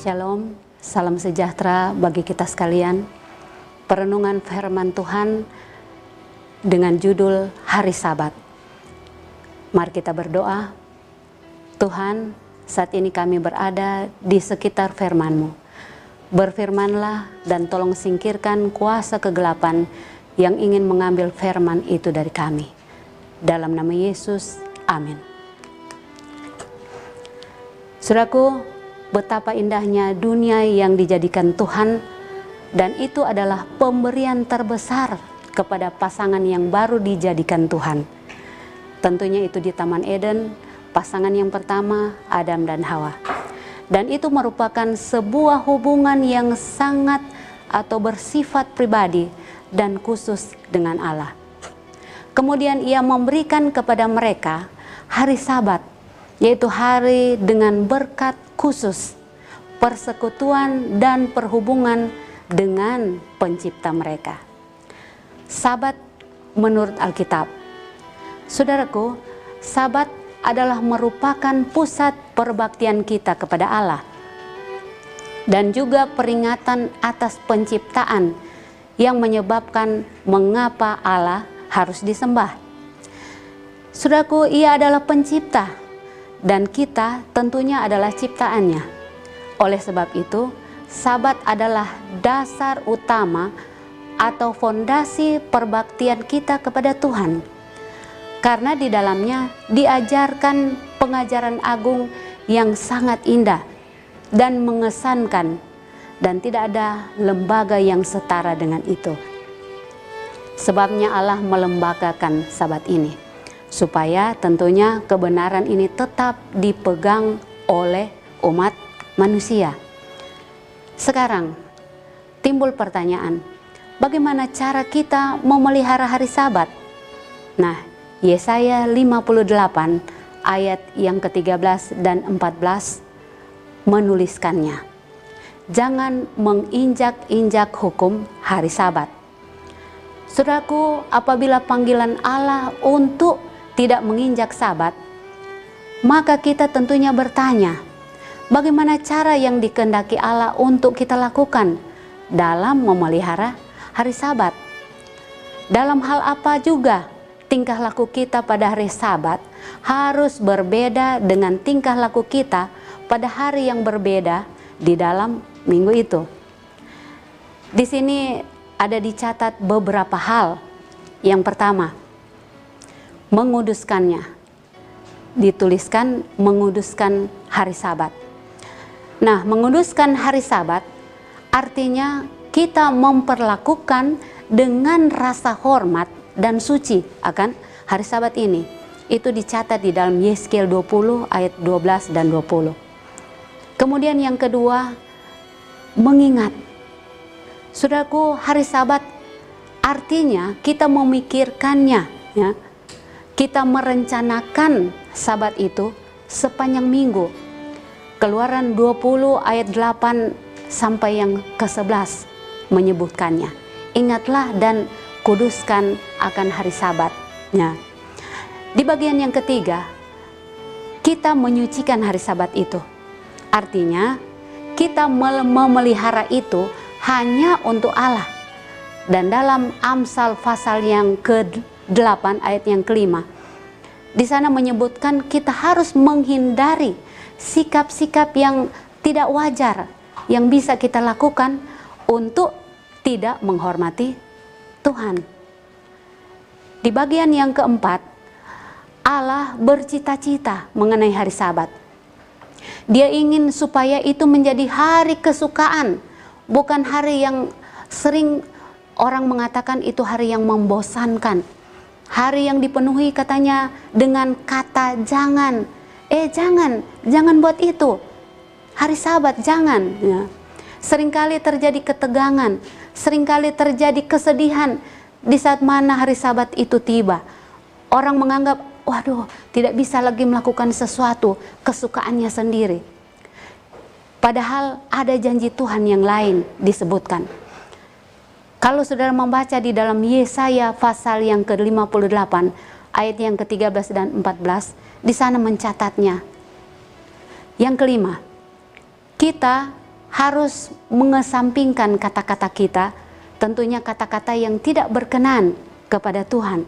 Shalom, salam sejahtera bagi kita sekalian. Perenungan firman Tuhan dengan judul Hari Sabat. Mari kita berdoa. Tuhan, saat ini kami berada di sekitar firman-Mu. Berfirmanlah dan tolong singkirkan kuasa kegelapan yang ingin mengambil firman itu dari kami. Dalam nama Yesus, amin. Saudaraku, betapa indahnya dunia yang dijadikan Tuhan, dan itu adalah pemberian terbesar kepada pasangan yang baru dijadikan Tuhan. Tentunya itu di Taman Eden, pasangan yang pertama Adam dan Hawa. Dan itu merupakan sebuah hubungan yang sangat atau bersifat pribadi dan khusus dengan Allah. Kemudian Ia memberikan kepada mereka hari Sabat, yaitu hari dengan berkat khusus, persekutuan dan perhubungan dengan pencipta mereka. Sabat menurut Alkitab. Saudaraku, Sabat adalah merupakan pusat perbaktian kita kepada Allah dan juga peringatan atas penciptaan yang menyebabkan mengapa Allah harus disembah. Saudaraku, Ia adalah pencipta dan kita tentunya adalah ciptaannya. Oleh sebab itu, Sabat adalah dasar utama atau fondasi perbaktian kita kepada Tuhan. Karena di dalamnya diajarkan pengajaran agung yang sangat indah dan mengesankan, dan tidak ada lembaga yang setara dengan itu. Sebabnya Allah melembagakan Sabat ini, supaya tentunya kebenaran ini tetap dipegang oleh umat manusia. Sekarang timbul pertanyaan, bagaimana cara kita memelihara hari Sabat? Nah, Yesaya 58 ayat yang ke-13 dan 14 menuliskannya. Jangan menginjak-injak hukum hari Sabat. Saudaraku, apabila panggilan Allah untuk tidak menginjak Sabat, maka kita tentunya bertanya, bagaimana cara yang dikehendaki Allah untuk kita lakukan dalam memelihara hari Sabat? Dalam hal apa juga tingkah laku kita pada hari Sabat harus berbeda dengan tingkah laku kita pada hari yang berbeda di dalam minggu itu. Di sini ada dicatat beberapa hal. Yang pertama, menguduskannya. Dituliskan menguduskan hari Sabat. Nah, menguduskan hari Sabat artinya kita memperlakukan dengan rasa hormat dan suci akan hari Sabat ini. Itu dicatat di dalam Yesaya 20 ayat 12 dan 20. Kemudian yang kedua, mengingat. Saudaraku, hari Sabat artinya kita memikirkannya, ya. Kita merencanakan Sabat itu sepanjang minggu. Keluaran 20 ayat 8 sampai yang ke-11 menyebutkannya. Ingatlah dan kuduskan akan hari Sabat. Ya. Di bagian yang ketiga, kita menyucikan hari Sabat itu. Artinya kita memelihara itu hanya untuk Allah. Dan dalam Amsal pasal yang ke-8 ayat yang ke-5, di sana menyebutkan kita harus menghindari sikap-sikap yang tidak wajar yang bisa kita lakukan untuk tidak menghormati Tuhan. Di bagian yang keempat, Allah bercita-cita mengenai hari Sabat. Dia ingin supaya itu menjadi hari kesukaan, bukan hari yang sering orang mengatakan itu hari yang membosankan. Hari yang dipenuhi katanya dengan kata jangan. Jangan buat itu. Hari Sabat jangan. Ya. Seringkali terjadi ketegangan, seringkali terjadi kesedihan di saat mana hari Sabat itu tiba. Orang menganggap, waduh, tidak bisa lagi melakukan sesuatu kesukaannya sendiri. Padahal ada janji Tuhan yang lain disebutkan. Kalau saudara membaca di dalam Yesaya pasal yang ke-58 ayat yang ke-13 dan 14, di sana mencatatnya. Yang kelima, kita harus mengesampingkan kata-kata kita, tentunya kata-kata yang tidak berkenan kepada Tuhan.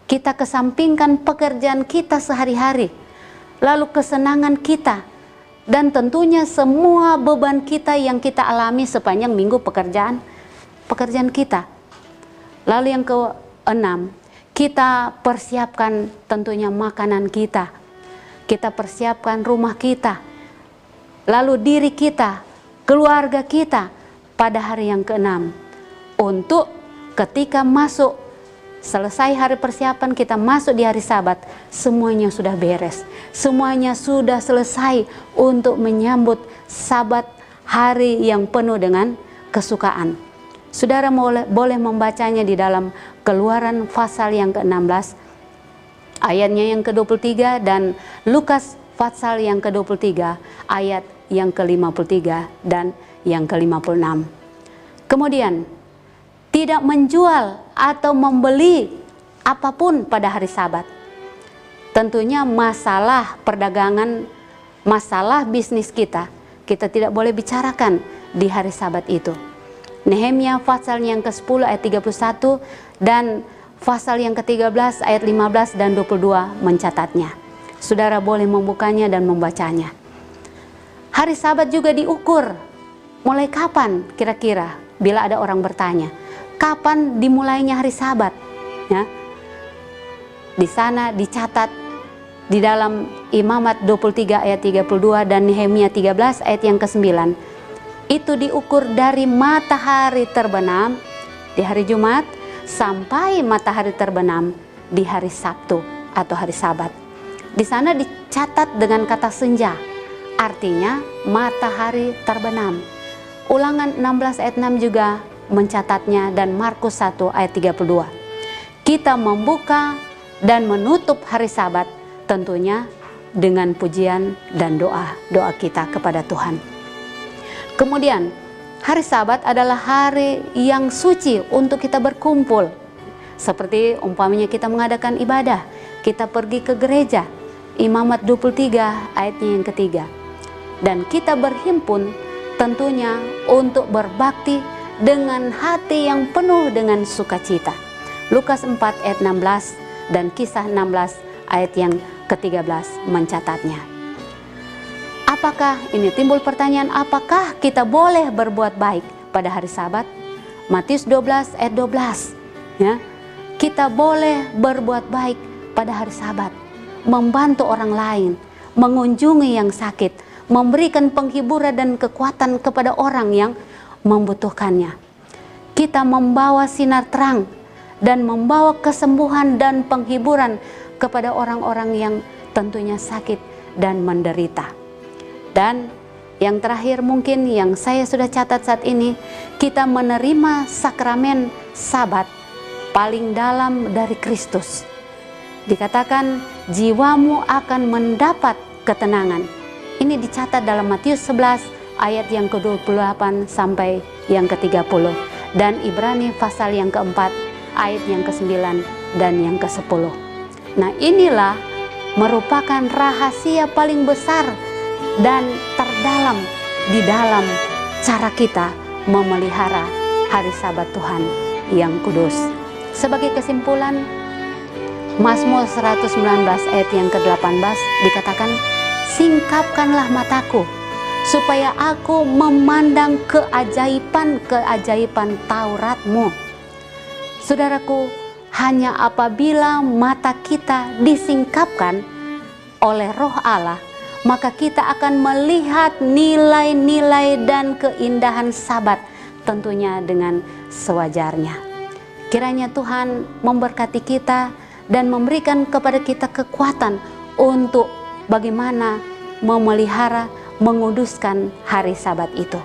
Kita kesampingkan pekerjaan kita sehari-hari, lalu kesenangan kita, dan tentunya semua beban kita yang kita alami sepanjang minggu pekerjaan kita. Lalu yang keenam, kita persiapkan tentunya makanan kita, kita persiapkan rumah kita, lalu diri kita, keluarga kita pada hari yang keenam, untuk ketika masuk selesai hari persiapan, kita masuk di hari Sabat, semuanya sudah beres, semuanya sudah selesai untuk menyambut Sabat, hari yang penuh dengan kesukaan. Saudara boleh membacanya di dalam Keluaran pasal yang ke-16 ayatnya yang ke-23, dan Lukas pasal yang ke-23 ayat yang ke-53 dan yang ke-56. Kemudian, tidak menjual atau membeli apapun pada hari Sabat. Tentunya masalah perdagangan, masalah bisnis kita tidak boleh bicarakan di hari Sabat itu. Nehemia pasal yang ke-10 ayat 31 dan pasal yang ke-13 ayat 15 dan 22 mencatatnya. Saudara boleh membukanya dan membacanya. Hari Sabat juga diukur. Mulai kapan kira-kira? Bila ada orang bertanya, kapan dimulainya hari Sabat? Ya. Di sana dicatat di dalam Imamat 23 ayat 32 dan Nehemia 13 ayat yang ke-9. Itu diukur dari matahari terbenam di hari Jumat sampai matahari terbenam di hari Sabtu atau hari Sabat. Di sana dicatat dengan kata senja, artinya matahari terbenam. Ulangan 16 ayat 6 juga mencatatnya, dan Markus 1 ayat 32. Kita membuka dan menutup hari Sabat tentunya dengan pujian dan doa kita kepada Tuhan. Kemudian hari Sabat adalah hari yang suci untuk kita berkumpul. Seperti umpamanya kita mengadakan ibadah, kita pergi ke gereja, Imamat 23 ayatnya yang ketiga. Dan kita berhimpun tentunya untuk berbakti dengan hati yang penuh dengan sukacita. Lukas 4 ayat 16 dan Kisah 16 ayat yang ke-13 mencatatnya. Apakah, ini timbul pertanyaan, apakah kita boleh berbuat baik pada hari Sabat? Matius 12 ayat 12. Ya, kita boleh berbuat baik pada hari Sabat, membantu orang lain, mengunjungi yang sakit, memberikan penghiburan dan kekuatan kepada orang yang membutuhkannya. Kita membawa sinar terang dan membawa kesembuhan dan penghiburan kepada orang-orang yang tentunya sakit dan menderita. Dan yang terakhir mungkin yang saya sudah catat saat ini, kita menerima sakramen Sabat paling dalam dari Kristus. Dikatakan jiwamu akan mendapat ketenangan. Ini dicatat dalam Matius 11 ayat yang ke-28 sampai yang ke-30, dan Ibrani pasal yang ke-4 ayat yang ke-9 dan yang ke-10. Nah, inilah merupakan rahasia paling besar dan terdalam di dalam cara kita memelihara hari Sabat Tuhan yang kudus. Sebagai kesimpulan, Mazmur 119 ayat yang ke-18 dikatakan, singkapkanlah mataku supaya aku memandang keajaiban-keajaiban Taurat-Mu. Saudaraku, hanya apabila mata kita disingkapkan oleh Roh Allah, maka kita akan melihat nilai-nilai dan keindahan Sabat tentunya dengan sewajarnya. Kiranya Tuhan memberkati kita dan memberikan kepada kita kekuatan untuk bagaimana memelihara, menguduskan hari Sabat itu.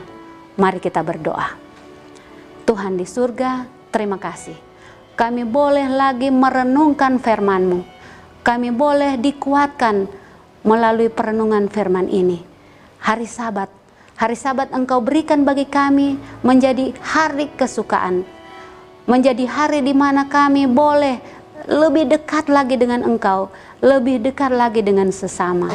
Mari kita berdoa. Tuhan di surga, terima kasih. Kami boleh lagi merenungkan firman-Mu. Kami boleh dikuatkan melalui perenungan firman ini. Hari Sabat Engkau berikan bagi kami menjadi hari kesukaan, menjadi hari di mana kami boleh lebih dekat lagi dengan Engkau, lebih dekat lagi dengan sesama.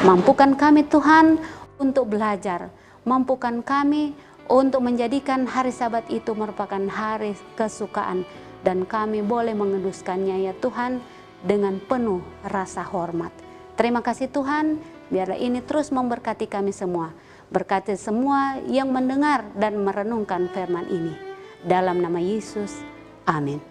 Mampukan kami Tuhan untuk belajar mampukan kami untuk menjadikan hari Sabat itu merupakan hari kesukaan, dan kami boleh menguduskannya ya Tuhan dengan penuh rasa hormat. Terima kasih Tuhan, biarlah ini terus memberkati kami semua. Berkati semua yang mendengar dan merenungkan firman ini. Dalam nama Yesus, amin.